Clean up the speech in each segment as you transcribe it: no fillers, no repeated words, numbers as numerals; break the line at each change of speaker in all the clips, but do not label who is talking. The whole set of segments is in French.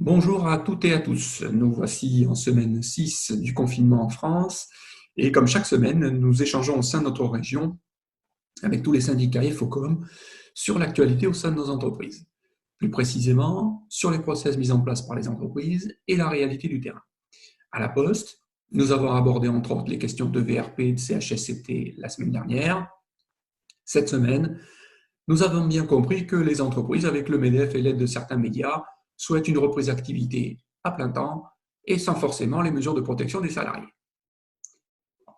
Bonjour à toutes et à tous. Nous voici en semaine 6 du confinement en France et comme chaque semaine, nous échangeons au sein de notre région avec tous les syndicats et FOCOM sur l'actualité au sein de nos entreprises. Plus précisément, sur les process mis en place par les entreprises et la réalité du terrain. À la Poste, nous avons abordé entre autres les questions de VRP et de CHSCT la semaine dernière. Cette semaine, nous avons bien compris que les entreprises, avec le MEDEF et l'aide de certains médias, souhaitent une reprise d'activité à plein temps et sans forcément les mesures de protection des salariés.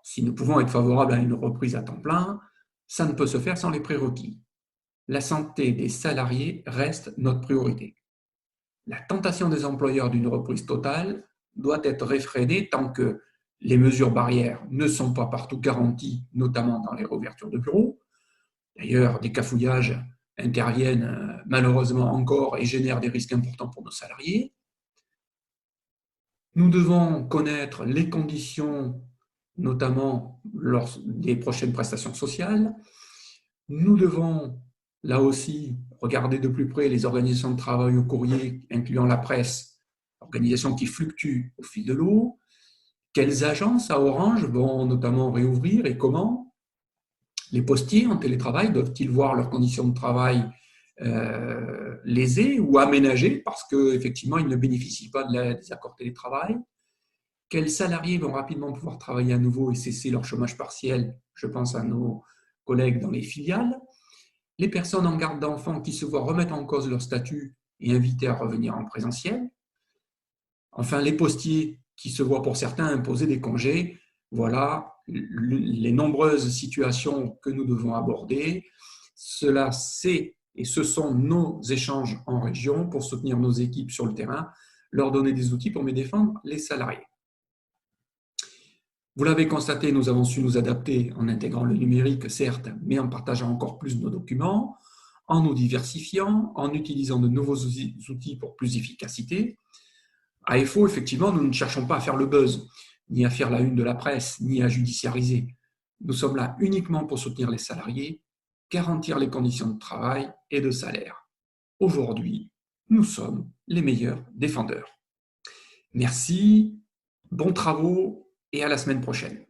Si nous pouvons être favorables à une reprise à temps plein, ça ne peut se faire sans les prérequis. La santé des salariés reste notre priorité. La tentation des employeurs d'une reprise totale doit être réfrénée tant que les mesures barrières ne sont pas partout garanties, notamment dans les réouvertures de bureaux. D'ailleurs, des cafouillages interviennent malheureusement encore et génèrent des risques importants pour nos salariés. Nous devons connaître les conditions, notamment lors des prochaines prestations sociales. Nous devons, là aussi, regarder de plus près les organisations de travail au courrier, incluant la presse, organisations qui fluctuent au fil de l'eau. Quelles agences à Orange vont notamment réouvrir et comment? Les postiers en télétravail doivent-ils voir leurs conditions de travail lésées ou aménagées parce qu'effectivement, ils ne bénéficient pas des accords télétravail? Quels salariés vont rapidement pouvoir travailler à nouveau et cesser leur chômage partiel? Je pense à nos collègues dans les filiales. Les personnes en garde d'enfants qui se voient remettre en cause leur statut et invitées à revenir en présentiel. Enfin, les postiers qui se voient pour certains imposer des congés. Voilà les nombreuses situations que nous devons aborder. Cela, c'est et ce sont nos échanges en région pour soutenir nos équipes sur le terrain, leur donner des outils pour mieux défendre les salariés. Vous l'avez constaté, nous avons su nous adapter en intégrant le numérique, certes, mais en partageant encore plus nos documents, en nous diversifiant, en utilisant de nouveaux outils pour plus d'efficacité. À FO, effectivement, nous ne cherchons pas à faire le buzz, ni à faire la une de la presse, ni à judiciariser. Nous sommes là uniquement pour soutenir les salariés, garantir les conditions de travail et de salaire. Aujourd'hui, nous sommes les meilleurs défendeurs. Merci, bons travaux et à la semaine prochaine.